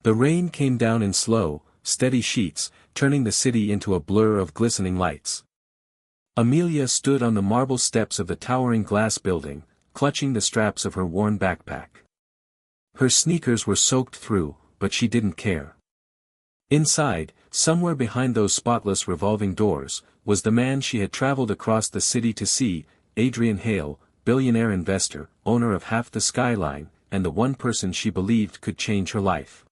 The rain came down in slow, steady sheets, turning the city into a blur of glistening lights. Amelia stood on the marble steps of the towering glass building, clutching the straps of her worn backpack. Her sneakers were soaked through, but she didn't care. Inside, somewhere behind those spotless revolving doors, was the man she had traveled across the city to see, Adrian Hale, billionaire investor, owner of half the skyline, and the one person she believed could change her life.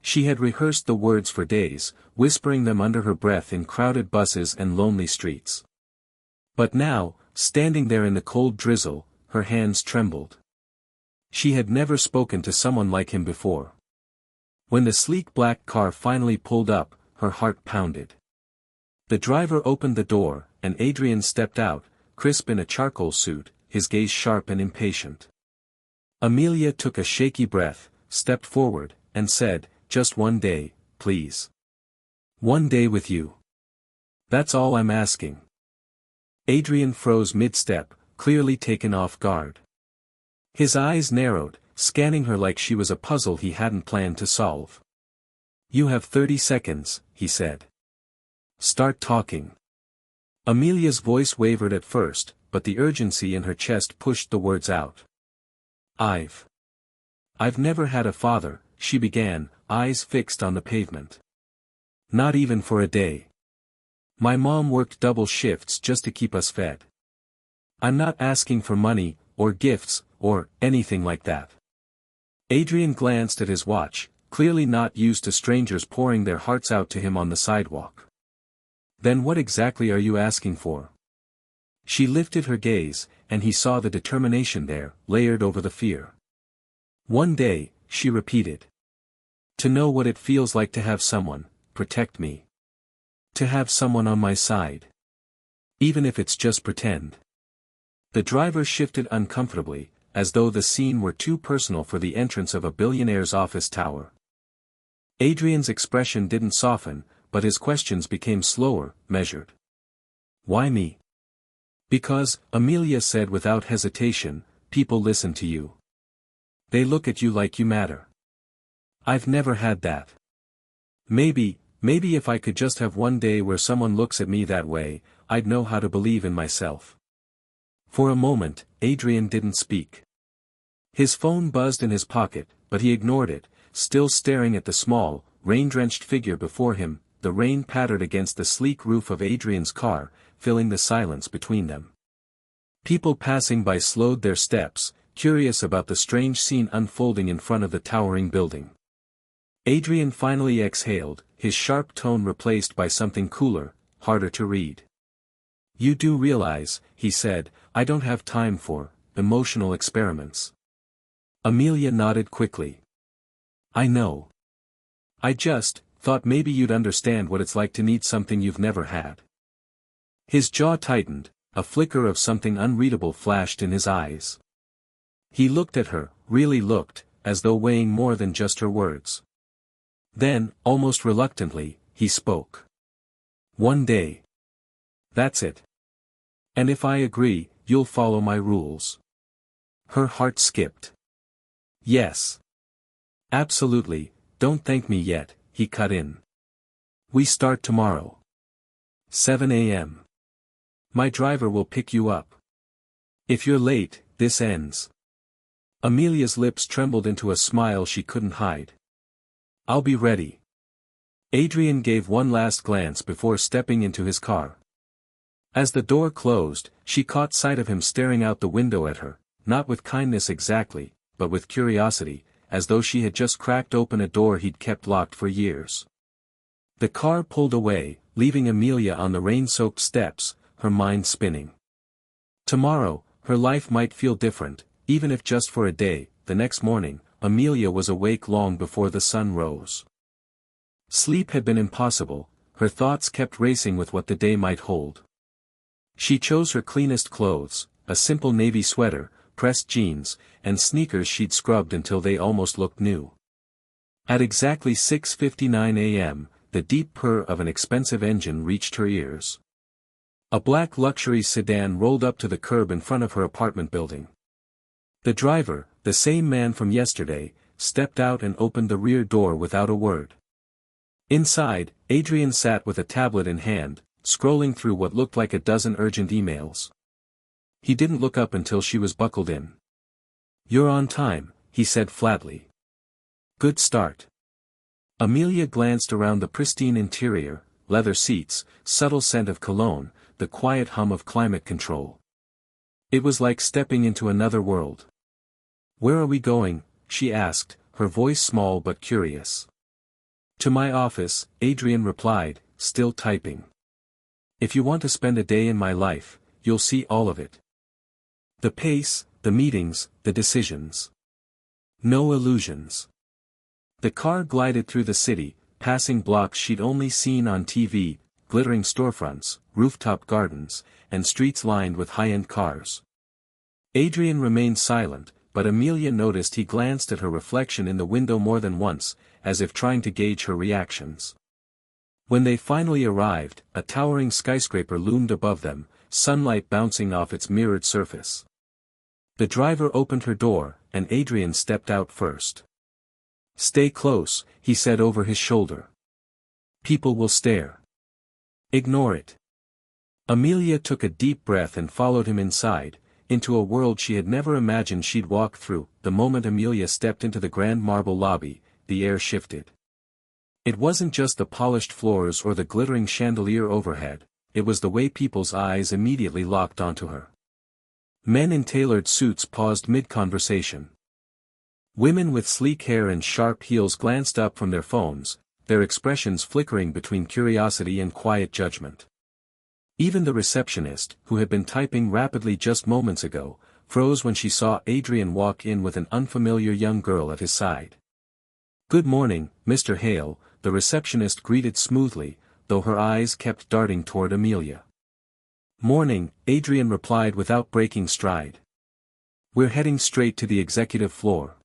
She had rehearsed the words for days, whispering them under her breath in crowded buses and lonely streets. But now, standing there in the cold drizzle, her hands trembled. She had never spoken to someone like him before. When the sleek black car finally pulled up, her heart pounded. The driver opened the door, and Adrian stepped out, crisp in a charcoal suit, his gaze sharp and impatient. Amelia took a shaky breath, stepped forward, and said, "Just one day, please. One day with you. That's all I'm asking." Adrian froze mid-step, clearly taken off guard. His eyes narrowed, scanning her like she was a puzzle he hadn't planned to solve. "You have 30 seconds, he said. "Start talking." Amelia's voice wavered at first, but the urgency in her chest pushed the words out. I've never had a father," she began, eyes fixed on the pavement. "Not even for a day. My mom worked double shifts just to keep us fed. I'm not asking for money, or gifts, or anything like that." Adrian glanced at his watch, clearly not used to strangers pouring their hearts out to him on the sidewalk. "Then what exactly are you asking for?" She lifted her gaze, and he saw the determination there, layered over the fear. "One day," she repeated. "To know what it feels like to have someone protect me. To have someone on my side. Even if it's just pretend." The driver shifted uncomfortably, as though the scene were too personal for the entrance of a billionaire's office tower. Adrian's expression didn't soften, but his questions became slower, measured. "Why me?" "Because," Amelia said without hesitation, "people listen to you. They look at you like you matter. I've never had that. Maybe if I could just have one day where someone looks at me that way, I'd know how to believe in myself." For a moment, Adrian didn't speak. His phone buzzed in his pocket, but he ignored it, still staring at the small, rain-drenched figure before him. The rain pattered against the sleek roof of Adrian's car, filling the silence between them. People passing by slowed their steps, curious about the strange scene unfolding in front of the towering building. Adrian finally exhaled, his sharp tone replaced by something cooler, harder to read. "You do realize," he said, "I don't have time for emotional experiments." Amelia nodded quickly. "I know. I just thought maybe you'd understand what it's like to need something you've never had." His jaw tightened, a flicker of something unreadable flashed in his eyes. He looked at her, really looked, as though weighing more than just her words. Then, almost reluctantly, he spoke. "One day. That's it. And if I agree, you'll follow my rules." Her heart skipped. "Yes. Absolutely, don't thank me yet," he cut in. "We start tomorrow. 7 a.m. My driver will pick you up. If you're late, this ends." Amelia's lips trembled into a smile she couldn't hide. "I'll be ready." Adrian gave one last glance before stepping into his car. As the door closed, she caught sight of him staring out the window at her, not with kindness exactly, but with curiosity, as though she had just cracked open a door he'd kept locked for years. The car pulled away, leaving Amelia on the rain-soaked steps, her mind spinning. Tomorrow, her life might feel different, even if just for a day. The next morning, Amelia was awake long before the sun rose. Sleep had been impossible, her thoughts kept racing with what the day might hold. She chose her cleanest clothes, a simple navy sweater, pressed jeans, and sneakers she'd scrubbed until they almost looked new. At exactly 6:59 a.m., the deep purr of an expensive engine reached her ears. A black luxury sedan rolled up to the curb in front of her apartment building. The driver, the same man from yesterday, stepped out and opened the rear door without a word. Inside, Adrian sat with a tablet in hand, scrolling through what looked like a dozen urgent emails. He didn't look up until she was buckled in. "You're on time," he said flatly. "Good start." Amelia glanced around the pristine interior, leather seats, subtle scent of cologne, the quiet hum of climate control. It was like stepping into another world. "Where are we going?" she asked, her voice small but curious. "To my office," Adrian replied, still typing. "If you want to spend a day in my life, you'll see all of it. The pace, the meetings, the decisions. No illusions." The car glided through the city, passing blocks she'd only seen on TV, glittering storefronts, rooftop gardens, and streets lined with high-end cars. Adrian remained silent, but Amelia noticed he glanced at her reflection in the window more than once, as if trying to gauge her reactions. When they finally arrived, a towering skyscraper loomed above them, sunlight bouncing off its mirrored surface. The driver opened her door, and Adrian stepped out first. "Stay close," he said over his shoulder. "People will stare. Ignore it." Amelia took a deep breath and followed him inside, into a world she had never imagined she'd walk through. The moment Amelia stepped into the grand marble lobby, the air shifted. It wasn't just the polished floors or the glittering chandelier overhead, it was the way people's eyes immediately locked onto her. Men in tailored suits paused mid-conversation. Women with sleek hair and sharp heels glanced up from their phones, their expressions flickering between curiosity and quiet judgment. Even the receptionist, who had been typing rapidly just moments ago, froze when she saw Adrian walk in with an unfamiliar young girl at his side. "Good morning, Mr. Hale," the receptionist greeted smoothly, though her eyes kept darting toward Amelia. "Morning," Adrian replied without breaking stride. "We're heading straight to the executive floor."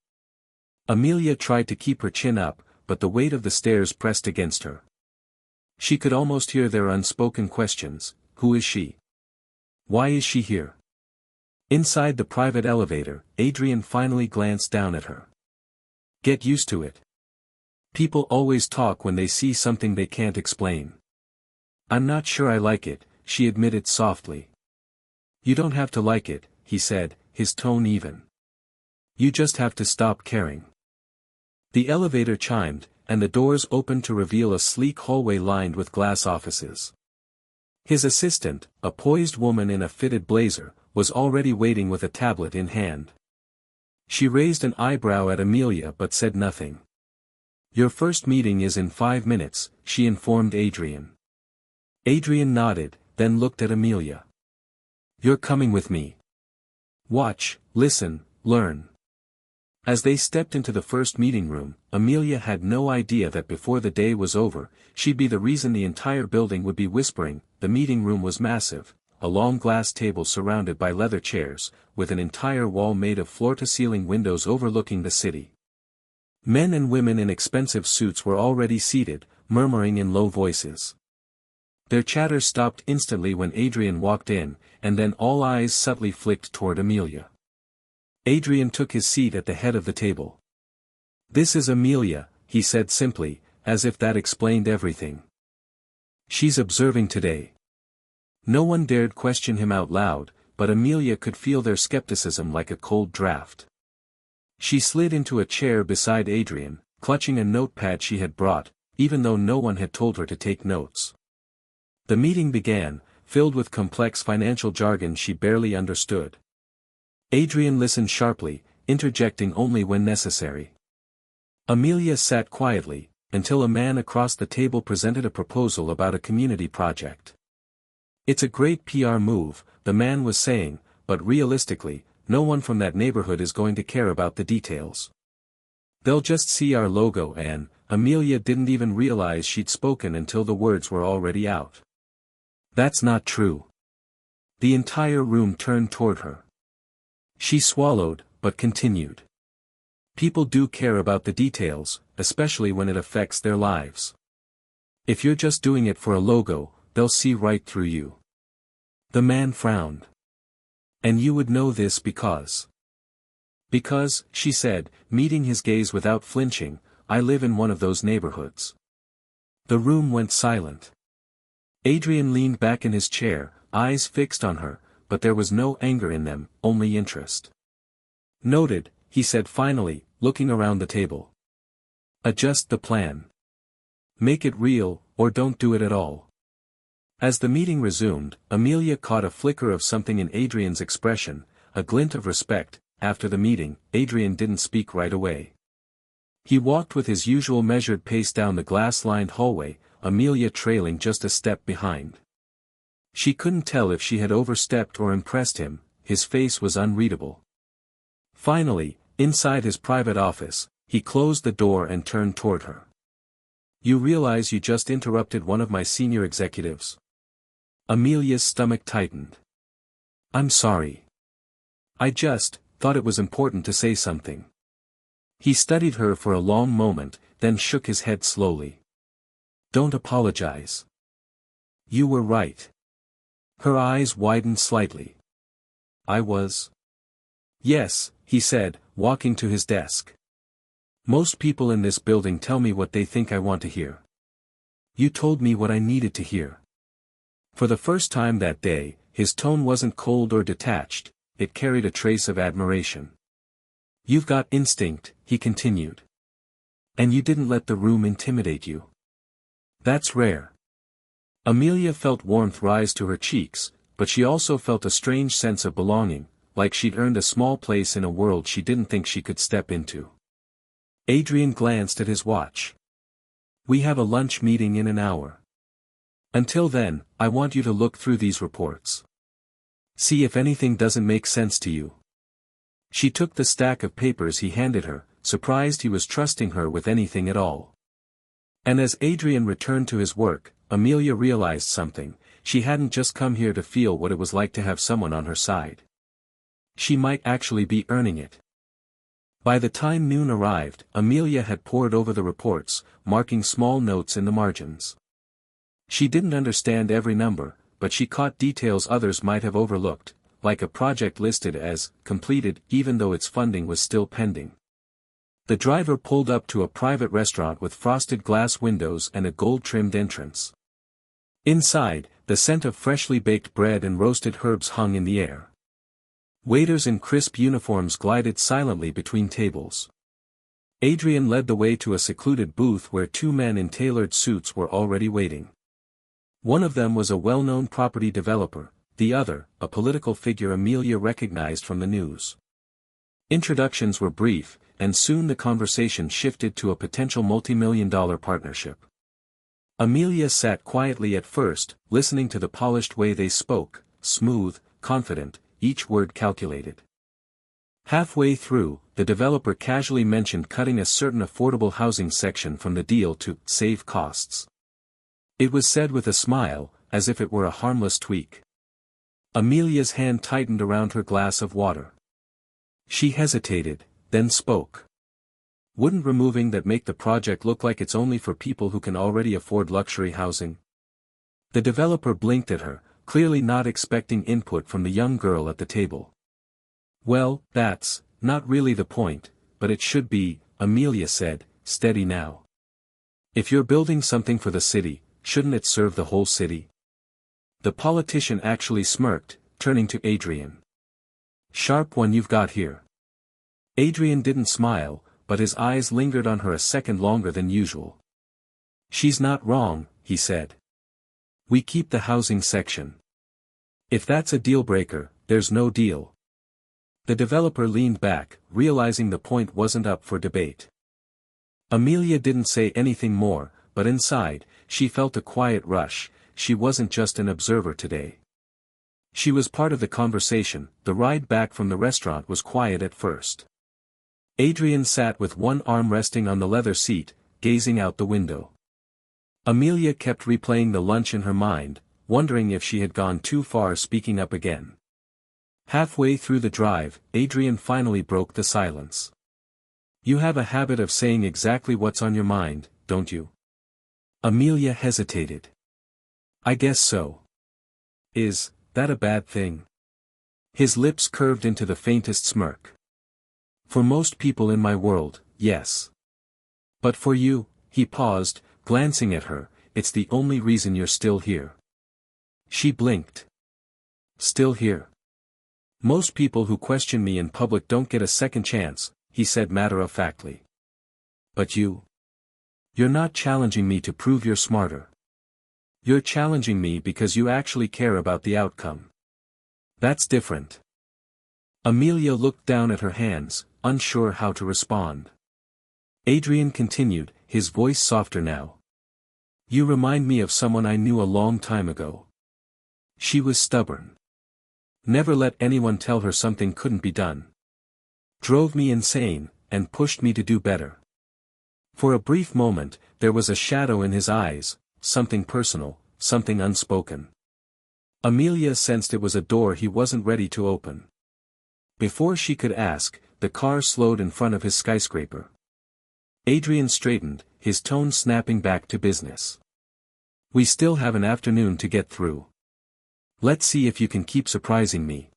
Amelia tried to keep her chin up, but the weight of the stairs pressed against her. She could almost hear their unspoken questions. Who is she? Why is she here? Inside the private elevator, Adrian finally glanced down at her. "Get used to it. People always talk when they see something they can't explain." "I'm not sure I like it," she admitted softly. "You don't have to like it," he said, his tone even. "You just have to stop caring." The elevator chimed, and the doors opened to reveal a sleek hallway lined with glass offices. His assistant, a poised woman in a fitted blazer, was already waiting with a tablet in hand. She raised an eyebrow at Amelia but said nothing. "Your first meeting is in 5 minutes," she informed Adrian. Adrian nodded, then looked at Amelia. "You're coming with me. Watch, listen, learn." As they stepped into the first meeting room, Amelia had no idea that before the day was over, she'd be the reason the entire building would be whispering. The meeting room was massive, a long glass table surrounded by leather chairs, with an entire wall made of floor-to-ceiling windows overlooking the city. Men and women in expensive suits were already seated, murmuring in low voices. Their chatter stopped instantly when Adrian walked in, and then all eyes subtly flicked toward Amelia. Adrian took his seat at the head of the table. "This is Amelia," he said simply, as if that explained everything. "She's observing today." No one dared question him out loud, but Amelia could feel their skepticism like a cold draft. She slid into a chair beside Adrian, clutching a notepad she had brought, even though no one had told her to take notes. The meeting began, filled with complex financial jargon she barely understood. Adrian listened sharply, interjecting only when necessary. Amelia sat quietly, until a man across the table presented a proposal about a community project. "It's a great PR move," the man was saying, "but realistically, no one from that neighborhood is going to care about the details. They'll just see our logo and," Amelia didn't even realize she'd spoken until the words were already out. "That's not true." The entire room turned toward her. She swallowed, but continued. "People do care about the details, especially when it affects their lives. If you're just doing it for a logo, they'll see right through you." The man frowned. "And you would know this because Because, she said, meeting his gaze without flinching, I live in one of those neighborhoods. The room went silent. Adrian leaned back in his chair, eyes fixed on her, but there was no anger in them, only interest. Noted, he said finally, looking around the table. Adjust the plan. Make it real, or don't do it at all. As the meeting resumed, Amelia caught a flicker of something in Adrian's expression, a glint of respect. After the meeting, Adrian didn't speak right away. He walked with his usual measured pace down the glass-lined hallway, Amelia trailing just a step behind. She couldn't tell if she had overstepped or impressed him, his face was unreadable. Finally, inside his private office, he closed the door and turned toward her. You realize you just interrupted one of my senior executives? Amelia's stomach tightened. I'm sorry. I just thought it was important to say something. He studied her for a long moment, then shook his head slowly. Don't apologize. You were right. Her eyes widened slightly. I was. Yes, he said, walking to his desk. Most people in this building tell me what they think I want to hear. You told me what I needed to hear. For the first time that day, his tone wasn't cold or detached, it carried a trace of admiration. You've got instinct, he continued. And you didn't let the room intimidate you. That's rare. Amelia felt warmth rise to her cheeks, but she also felt a strange sense of belonging, like she'd earned a small place in a world she didn't think she could step into. Adrian glanced at his watch. We have a lunch meeting in an hour. Until then, I want you to look through these reports. See if anything doesn't make sense to you. She took the stack of papers he handed her, surprised he was trusting her with anything at all. And as Adrian returned to his work, Amelia realized something, she hadn't just come here to feel what it was like to have someone on her side. She might actually be earning it. By the time noon arrived, Amelia had pored over the reports, marking small notes in the margins. She didn't understand every number, but she caught details others might have overlooked, like a project listed as completed even though its funding was still pending. The driver pulled up to a private restaurant with frosted glass windows and a gold-trimmed entrance. Inside, the scent of freshly baked bread and roasted herbs hung in the air. Waiters in crisp uniforms glided silently between tables. Adrian led the way to a secluded booth where two men in tailored suits were already waiting. One of them was a well-known property developer, the other, a political figure Amelia recognized from the news. Introductions were brief, and soon the conversation shifted to a potential multi-million-dollar partnership. Amelia sat quietly at first, listening to the polished way they spoke, smooth, confident, each word calculated. Halfway through, the developer casually mentioned cutting a certain affordable housing section from the deal to save costs. It was said with a smile, as if it were a harmless tweak. Amelia's hand tightened around her glass of water. She hesitated, then spoke. Wouldn't removing that make the project look like it's only for people who can already afford luxury housing? The developer blinked at her, clearly not expecting input from the young girl at the table. Well, that's not really the point, but it should be, Amelia said, steady now. If you're building something for the city, shouldn't it serve the whole city? The politician actually smirked, turning to Adrian. Sharp one you've got here. Adrian didn't smile, but his eyes lingered on her a second longer than usual. She's not wrong, he said. We keep the housing section. If that's a deal-breaker, there's no deal. The developer leaned back, realizing the point wasn't up for debate. Amelia didn't say anything more, but inside, she felt a quiet rush. She wasn't just an observer today. She was part of the conversation. The ride back from the restaurant was quiet at first. Adrian sat with one arm resting on the leather seat, gazing out the window. Amelia kept replaying the lunch in her mind, wondering if she had gone too far speaking up again. Halfway through the drive, Adrian finally broke the silence. You have a habit of saying exactly what's on your mind, don't you? Amelia hesitated. I guess so. Is that a bad thing? His lips curved into the faintest smirk. For most people in my world, yes. But for you, he paused, glancing at her, it's the only reason you're still here. She blinked. Still here. Most people who question me in public don't get a second chance, he said matter-of-factly. But you? You're not challenging me to prove you're smarter. You're challenging me because you actually care about the outcome. That's different. Amelia looked down at her hands, unsure how to respond. Adrian continued, his voice softer now. You remind me of someone I knew a long time ago. She was stubborn. Never let anyone tell her something couldn't be done. Drove me insane, and pushed me to do better. For a brief moment, there was a shadow in his eyes, something personal, something unspoken. Amelia sensed it was a door he wasn't ready to open. Before she could ask, the car slowed in front of his skyscraper. Adrian straightened, his tone snapping back to business. We still have an afternoon to get through. Let's see if you can keep surprising me.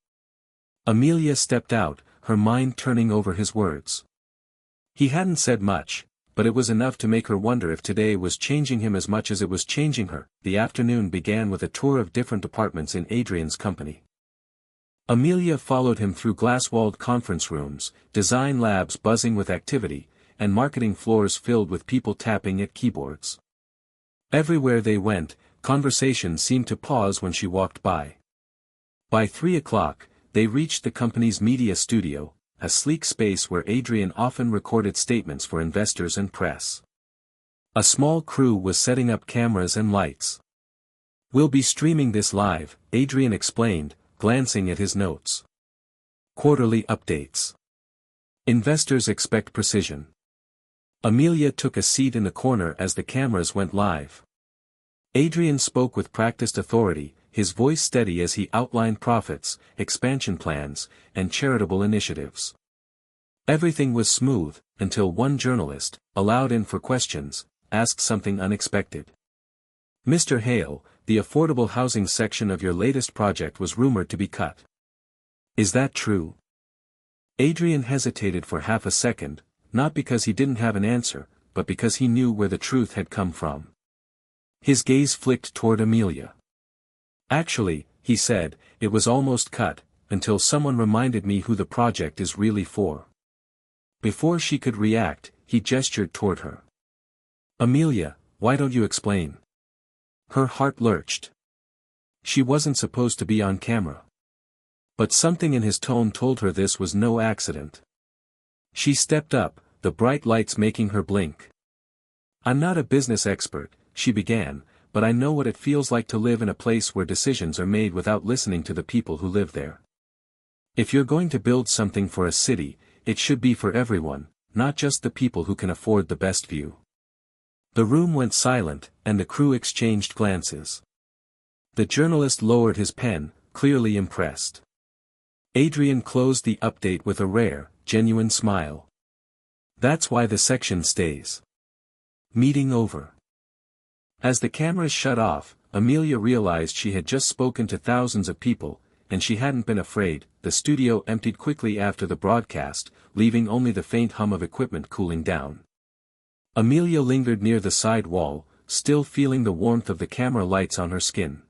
Amelia stepped out, her mind turning over his words. He hadn't said much, but it was enough to make her wonder if today was changing him as much as it was changing her. The afternoon began with a tour of different apartments in Adrian's company. Amelia followed him through glass-walled conference rooms, design labs buzzing with activity, and marketing floors filled with people tapping at keyboards. Everywhere they went, conversation seemed to pause when she walked by. By 3 o'clock, they reached the company's media studio, a sleek space where Adrian often recorded statements for investors and press. A small crew was setting up cameras and lights. We'll be streaming this live, Adrian explained, glancing at his notes. Quarterly updates. Investors expect precision. Amelia took a seat in the corner as the cameras went live. Adrian spoke with practiced authority, his voice steady as he outlined profits, expansion plans, and charitable initiatives. Everything was smooth, until one journalist, allowed in for questions, asked something unexpected. Mr. Hale, the affordable housing section of your latest project was rumored to be cut. Is that true? Adrian hesitated for half a second, not because he didn't have an answer, but because he knew where the truth had come from. His gaze flicked toward Amelia. Actually, he said, it was almost cut, until someone reminded me who the project is really for. Before she could react, he gestured toward her. Amelia, why don't you explain? Her heart lurched. She wasn't supposed to be on camera. But something in his tone told her this was no accident. She stepped up, the bright lights making her blink. I'm not a business expert, she began, but I know what it feels like to live in a place where decisions are made without listening to the people who live there. If you're going to build something for a city, it should be for everyone, not just the people who can afford the best view. The room went silent, and the crew exchanged glances. The journalist lowered his pen, clearly impressed. Adrian closed the update with a rare, genuine smile. That's why the section stays. Meeting over. As the cameras shut off, Amelia realized she had just spoken to thousands of people, and she hadn't been afraid. The studio emptied quickly after the broadcast, leaving only the faint hum of equipment cooling down. Amelia lingered near the side wall, still feeling the warmth of the camera lights on her skin.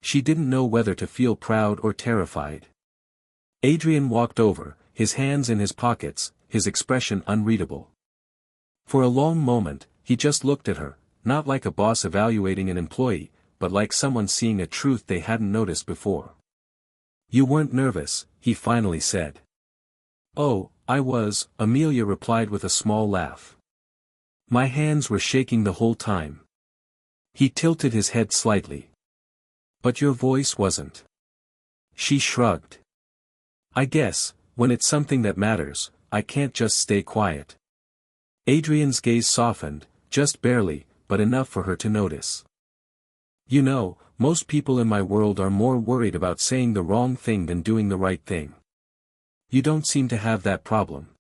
She didn't know whether to feel proud or terrified. Adrian walked over, his hands in his pockets, his expression unreadable. For a long moment, he just looked at her, not like a boss evaluating an employee, but like someone seeing a truth they hadn't noticed before. You weren't nervous, he finally said. Oh, I was, Amelia replied with a small laugh. My hands were shaking the whole time. He tilted his head slightly. But your voice wasn't. She shrugged. I guess, when it's something that matters, I can't just stay quiet. Adrian's gaze softened, just barely, but enough for her to notice. You know, most people in my world are more worried about saying the wrong thing than doing the right thing. You don't seem to have that problem.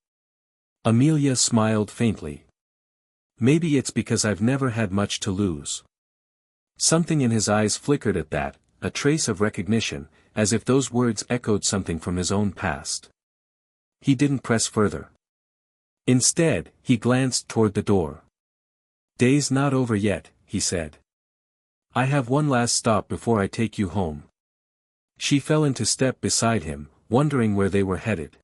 Amelia smiled faintly. Maybe it's because I've never had much to lose. Something in his eyes flickered at that, a trace of recognition, as if those words echoed something from his own past. He didn't press further. Instead, he glanced toward the door. "Day's not over yet," he said. "I have one last stop before I take you home." She fell into step beside him, wondering where they were headed.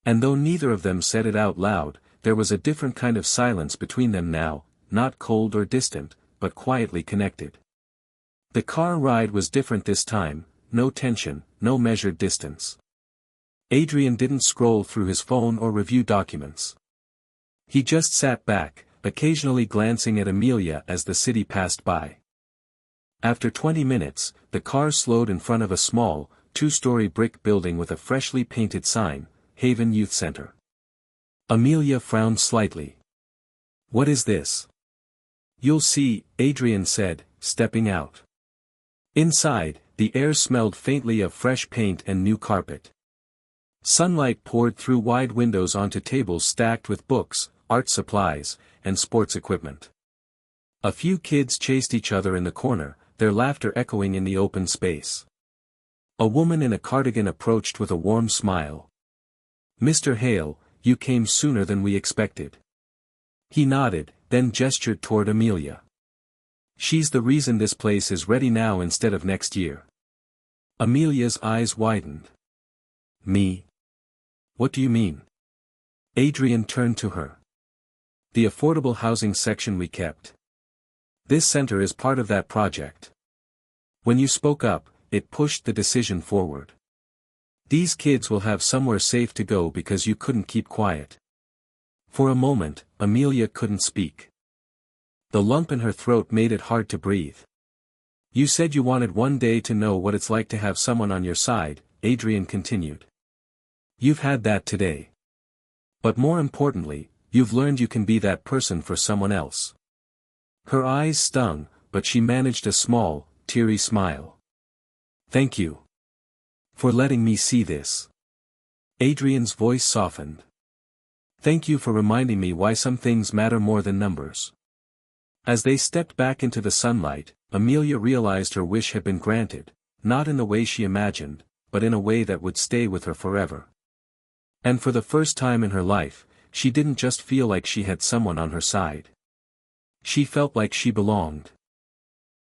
And though neither of them said it out loud, there was a different kind of silence between them now, not cold or distant, but quietly connected. The car ride was different this time, no tension, no measured distance. Adrian didn't scroll through his phone or review documents. He just sat back, occasionally glancing at Amelia as the city passed by. After 20 minutes, the car slowed in front of a small, two-story brick building with a freshly painted sign, Haven Youth Center. Amelia frowned slightly. "What is this?" "You'll see," Adrian said, stepping out. Inside, the air smelled faintly of fresh paint and new carpet. Sunlight poured through wide windows onto tables stacked with books, art supplies, and sports equipment. A few kids chased each other in the corner, their laughter echoing in the open space. A woman in a cardigan approached with a warm smile. "Mr. Hale, you came sooner than we expected." He nodded, then gestured toward Amelia. "She's the reason this place is ready now instead of next year." Amelia's eyes widened. "Me? What do you mean?" Adrian turned to her. "The affordable housing section we kept. This center is part of that project. When you spoke up, it pushed the decision forward. These kids will have somewhere safe to go because you couldn't keep quiet." For a moment, Amelia couldn't speak. The lump in her throat made it hard to breathe. "You said you wanted one day to know what it's like to have someone on your side," Adrian continued. "You've had that today. But more importantly, you've learned you can be that person for someone else." Her eyes stung, but she managed a small, teary smile. "Thank you. For letting me see this." Adrian's voice softened. "Thank you for reminding me why some things matter more than numbers." As they stepped back into the sunlight, Amelia realized her wish had been granted, not in the way she imagined, but in a way that would stay with her forever. And for the first time in her life, she didn't just feel like she had someone on her side. She felt like she belonged.